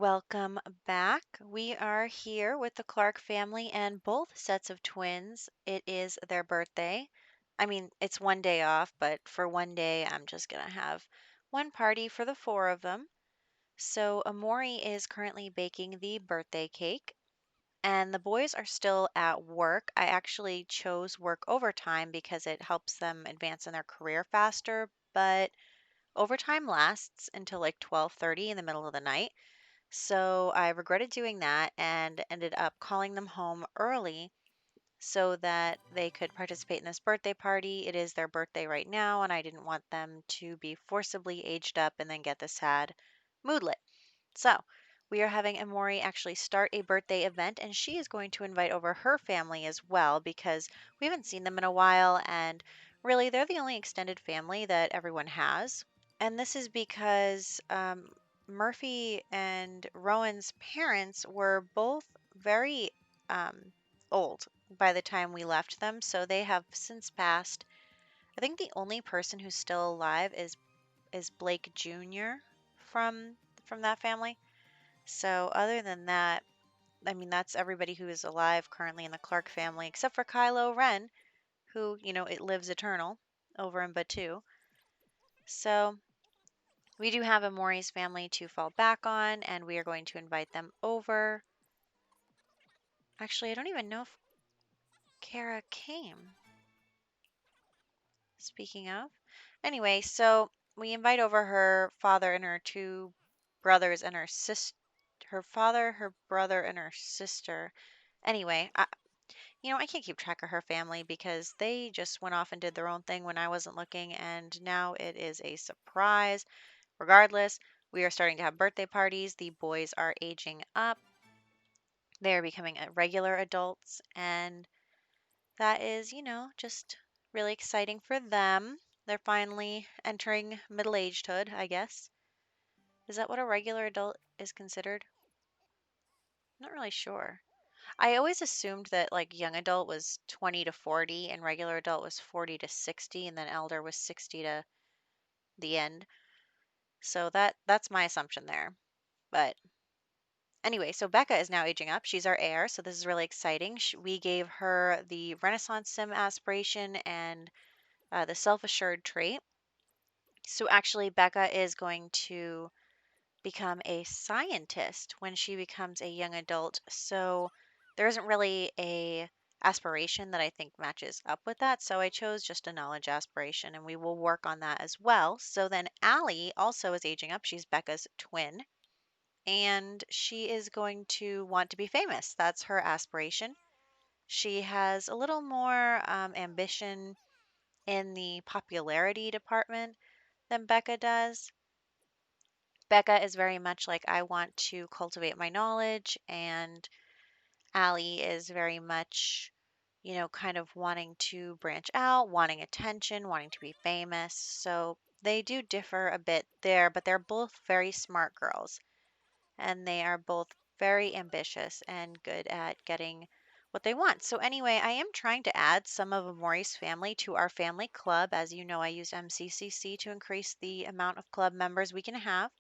Welcome back. We are here with the Clark family and both sets of twins. It is their birthday. I mean, it's one day off, but for one day, I'm just going to have one party for the four of them. So, Amori is currently baking the birthday cake, and the boys are still at work. I actually chose work overtime because it helps them advance in their career faster, but overtime lasts until like 12:30 in the middle of the night. So I regretted doing that and ended up calling them home early so that they could participate in this birthday party. It is their birthday right now, and I didn't want them to be forcibly aged up and then get the sad moodlet. So we are having Amori actually start a birthday event, and she is going to invite over her family as well because we haven't seen them in a while, and really they're the only extended family that everyone has. And this is because Murphy and Rowan's parents were both very um, old by the time we left them, so they have since passed. I think the only person who's still alive is Blake Jr. from from that family. So other than that, I mean that's everybody who is alive currently in the Clark family, except for Kylo Ren, who it lives eternal over in Batu. So we do have a Maury's family to fall back on, and we are going to invite them over. Actually, I don't even know if Kara came. Speaking of. Anyway, so we invite over her father and her two brothers and her sister. Her father, her brother, and her sister. Anyway, I can't keep track of her family because they just went off and did their own thing when I wasn't looking, and now it is a surprise. Regardless, we are starting to have birthday parties. The boys are aging up. They're becoming regular adults, and that is, just really exciting for them. They're finally entering middle agedhood, I guess. Is that what a regular adult is considered? Not really sure. I always assumed that like young adult was 20 to 40 and regular adult was 40 to 60 and then elder was 60 to the end. So that's my assumption there. But anyway, so Becca is now aging up. She's our heir, so this is really exciting. We gave her the Renaissance Sim aspiration and the self assured trait. So actually, Becca is going to become a scientist when she becomes a young adult. So there isn't really a aspiration that I think matches up with that. So I chose just a knowledge aspiration and we will work on that as well. So then Allie also is aging up. She's Becca's twin and she is going to want to be famous. That's her aspiration. She has a little more ambition in the popularity department than Becca does. Becca is very much like, I want to cultivate my knowledge, and Allie is very much, kind of wanting to branch out, wanting attention, wanting to be famous. So they do differ a bit there, but they're both very smart girls, and they are both very ambitious and good at getting what they want. So anyway, I am trying to add some of Amori's family to our family club. As you know, I use MCCC to increase the amount of club members we can have.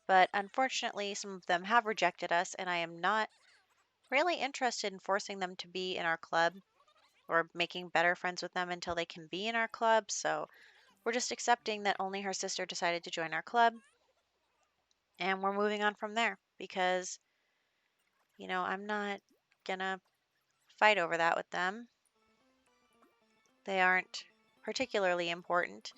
But unfortunately, some of them have rejected us, and I am not really interested in forcing them to be in our club or making better friends with them until they can be in our club. So we're just accepting that only her sister decided to join our club, and we're moving on from there because, I'm not gonna fight over that with them. They aren't particularly important.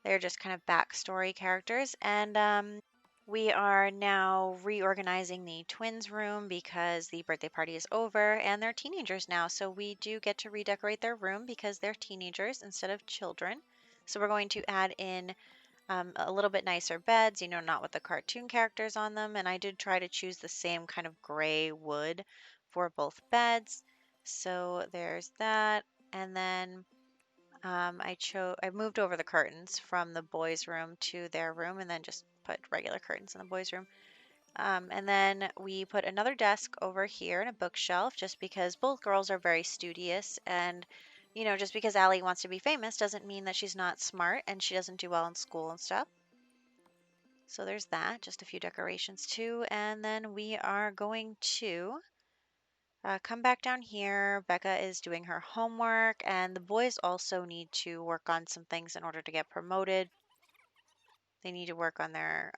They're just kind of backstory characters. And we are now reorganizing the twins' room because the birthday party is over and they're teenagers now. So we do get to redecorate their room because they're teenagers instead of children. So we're going to add in a little bit nicer beds, not with the cartoon characters on them. And I did try to choose the same kind of gray wood for both beds. So there's that. And then I moved over the curtains from the boys' room to their room, and then just put regular curtains in the boys' room. And then we put another desk over here and a bookshelf, just because both girls are very studious, and just because Allie wants to be famous doesn't mean that she's not smart and she doesn't do well in school and stuff. So there's that, just a few decorations too. And then we are going to come back down here. Becca is doing her homework, and the boys also need to work on some things in order to get promoted. They need to work on their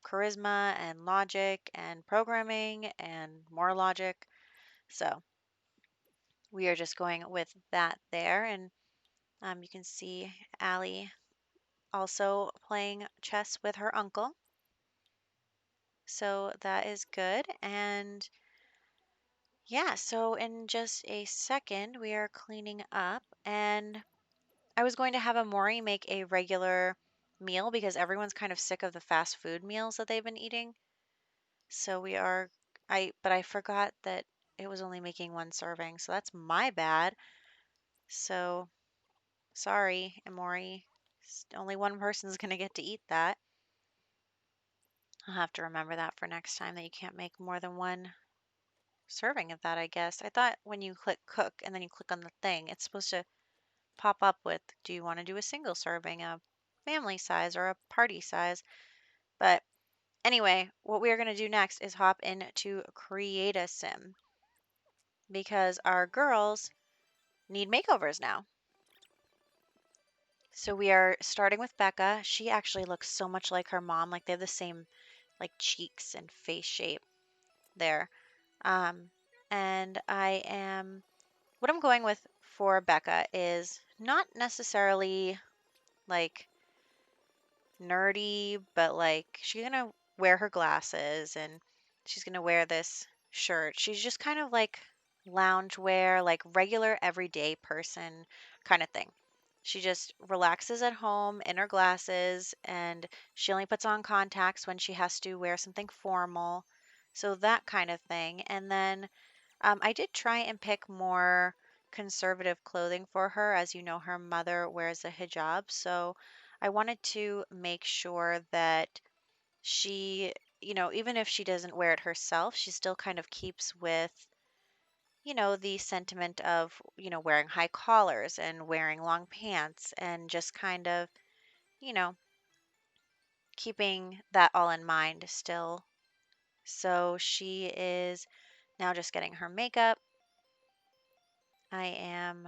charisma and logic and programming and more logic. So we are just going with that there. And you can see Allie also playing chess with her uncle. So that is good. And yeah, so in just a second, we are cleaning up. And I was going to have Amori make a regular meal because everyone's kind of sick of the fast food meals that they've been eating. So we are, but I forgot that it was only making one serving. So that's my bad. So sorry, Amori. Only one person's going to get to eat that. I'll have to remember that for next time that you can't make more than one serving of that, I guess. I thought when you click cook and then you click on the thing, it's supposed to pop up with, do you want to do a single serving, a family size, or a party size? But anyway, what we are going to do next is hop into Create a Sim because our girls need makeovers now. So we are starting with Becca. She actually looks so much like her mom, like they have the same like cheeks and face shape there. Um, and what I'm going with for Becca is not necessarily like nerdy, but like she's gonna wear her glasses and she's gonna wear this shirt. She's just kind of like lounge wear, like regular everyday person kind of thing. She just relaxes at home in her glasses and she only puts on contacts when she has to wear something formal. So that kind of thing. And then I did try and pick more conservative clothing for her. As you know, her mother wears a hijab. So I wanted to make sure that she, even if she doesn't wear it herself, she still kind of keeps with, the sentiment of, wearing high collars and wearing long pants and just kind of, you know, keeping that all in mind still. So she is now just getting her makeup. I am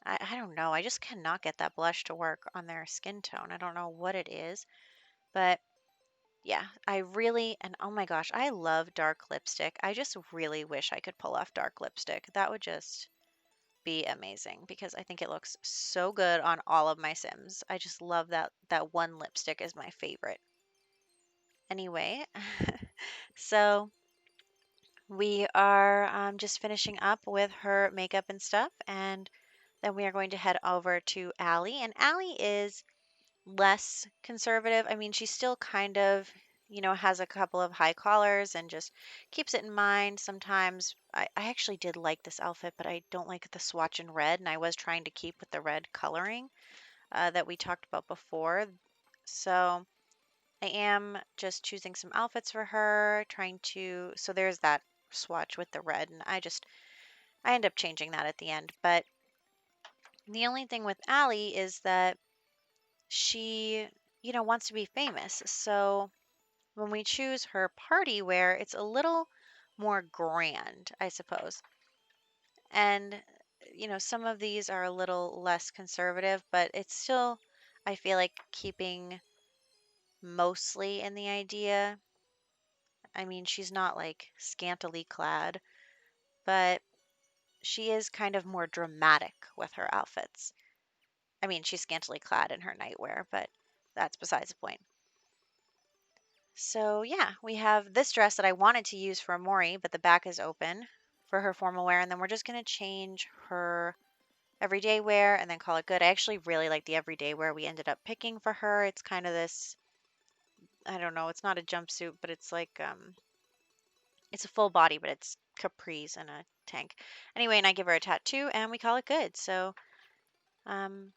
I don't know. I just cannot get that blush to work on their skin tone. I don't know what it is, but yeah, I really, and oh my gosh, I love dark lipstick. I just really wish I could pull off dark lipstick. That would just be amazing because I think it looks so good on all of my Sims. I just love that one lipstick is my favorite. Anyway, so we are just finishing up with her makeup and stuff, and then we are going to head over to Allie. And Allie is less conservative. I mean, she still kind of, has a couple of high collars and just keeps it in mind. Sometimes I actually did like this outfit, but I don't like the swatch in red, and I was trying to keep with the red coloring that we talked about before. So I am just choosing some outfits for her, so there's that swatch with the red, and I end up changing that at the end. But the only thing with Allie is that she, wants to be famous. So when we choose her party wear, it's a little more grand, I suppose. And, some of these are a little less conservative, but it's still, I feel like, keeping mostly in the idea. I mean, she's not like scantily clad, but she is kind of more dramatic with her outfits. I mean, she's scantily clad in her nightwear, but that's besides the point. So yeah, we have this dress that I wanted to use for Maury, but the back is open for her formal wear, and then we're just gonna change her everyday wear and then call it good. I actually really like the everyday wear we ended up picking for her. It's kind of this, I don't know, it's not a jumpsuit, but it's like it's a full body, but it's capris and a tank. Anyway, and I give her a tattoo and we call it good. So um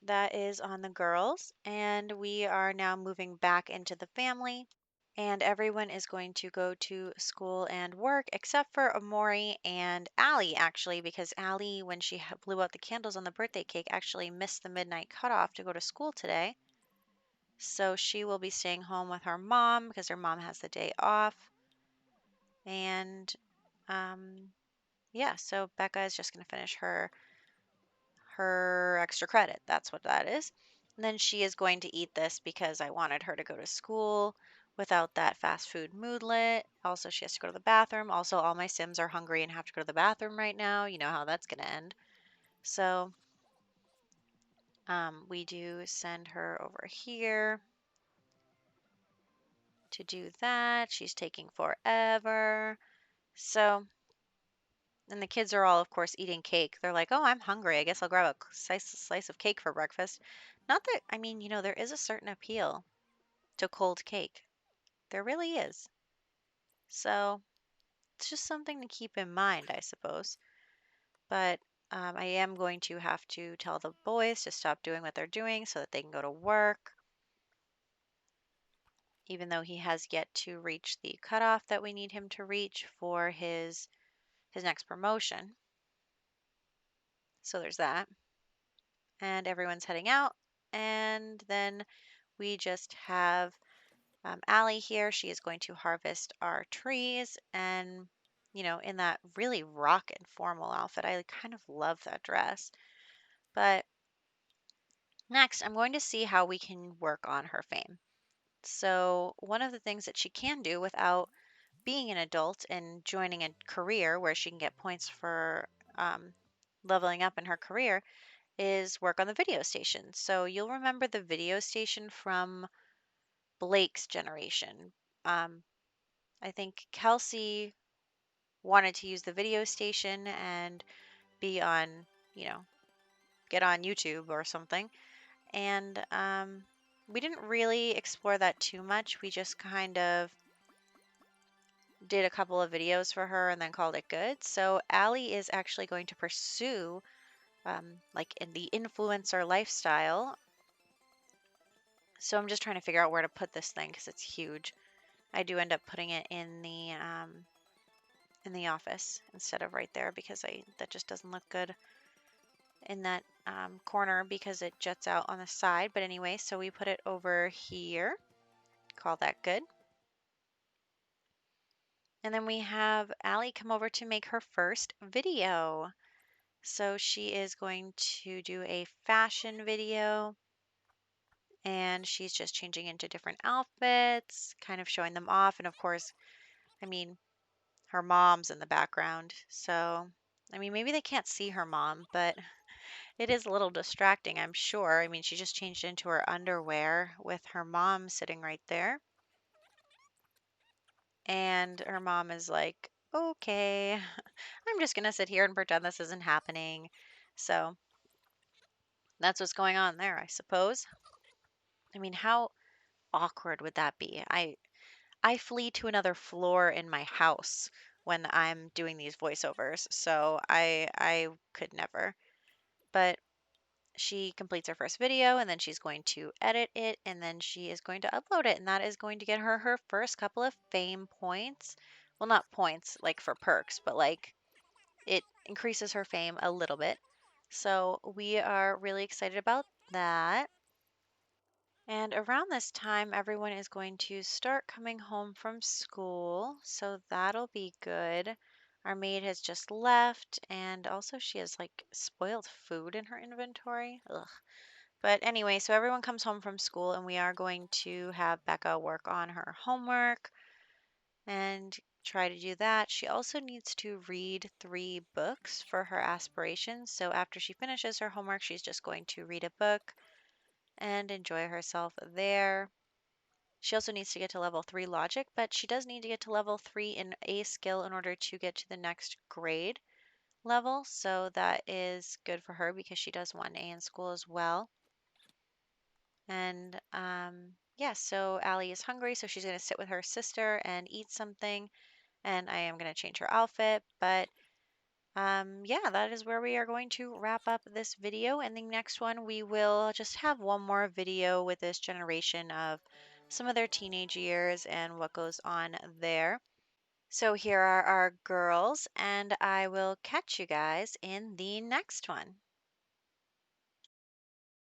that is on the girls, and we are now moving back into the family. And everyone is going to go to school and work except for Amori and Allie, actually, because Allie, when she blew out the candles on the birthday cake, actually missed the midnight cutoff to go to school today. So she will be staying home with her mom because her mom has the day off. And yeah, so Becca is just going to finish her extra credit. That's what that is. And then she is going to eat this because I wanted her to go to school without that fast food moodlet. Also, she has to go to the bathroom. Also, all my Sims are hungry and have to go to the bathroom right now. You know how that's going to end. So, we do send her over here to do that. She's taking forever. So, and the kids are all, of course, eating cake. They're like, oh, I'm hungry. I guess I'll grab a slice of cake for breakfast. Not that, I mean, there is a certain appeal to cold cake. There really is. So it's just something to keep in mind, I suppose. But I am going to have to tell the boys to stop doing what they're doing so that they can go to work, even though he has yet to reach the cutoff that we need him to reach for his next promotion. So there's that. And everyone's heading out. And then we just have Allie here. She is going to harvest our trees and, in that really rockin' formal outfit. I kind of love that dress. But next, I'm going to see how we can work on her fame. So, one of the things that she can do without being an adult and joining a career where she can get points for um, leveling up in her career is work on the video station. So, you'll remember the video station from Blake's generation. Um, I think Kelsey wanted to use the video station and be on, you know, get on YouTube or something. And we didn't really explore that too much. We just kind of did a couple of videos for her and then called it good. So Allie is actually going to pursue, like in the influencer lifestyle. So I'm just trying to figure out where to put this thing because it's huge. I do end up putting it in the office instead of right there because that just doesn't look good in that corner because it juts out on the side. But anyway, so we put it over here. Call that good. And then we have Allie come over to make her first video. So she is going to do a fashion video and she's just changing into different outfits, kind of showing them off. And of course, I mean, her mom's in the background. So, I mean, maybe they can't see her mom, but it is a little distracting, I'm sure. I mean, she just changed into her underwear with her mom sitting right there. And her mom is like, okay, I'm just going to sit here and pretend this isn't happening. So that's what's going on there, I suppose. I mean, how awkward would that be? I flee to another floor in my house when I'm doing these voiceovers, so I could never. But she completes her first video and then she's going to edit it and then she is going to upload it and that is going to get her first couple of fame points. Well, not points like for perks, but like it increases her fame a little bit. So we are really excited about that. And around this time, everyone is going to start coming home from school. So that'll be good. Our maid has just left, and also she has like spoiled food in her inventory. Ugh. But anyway, so everyone comes home from school, and we are going to have Becca work on her homework and try to do that. She also needs to read 3 books for her aspirations. So after she finishes her homework, she's just going to read a book and enjoy herself there. She also needs to get to level 3 logic, but she does need to get to level 3 in a skill in order to get to the next grade level. So that is good for her because she does want an A in school as well. And yeah, so Allie is hungry, so she's going to sit with her sister and eat something. And I am going to change her outfit. But yeah, that is where we are going to wrap up this video. And the next one, we will just have one more video with this generation of some of their teenage years and what goes on there. So here are our girls, and I will catch you guys in the next one.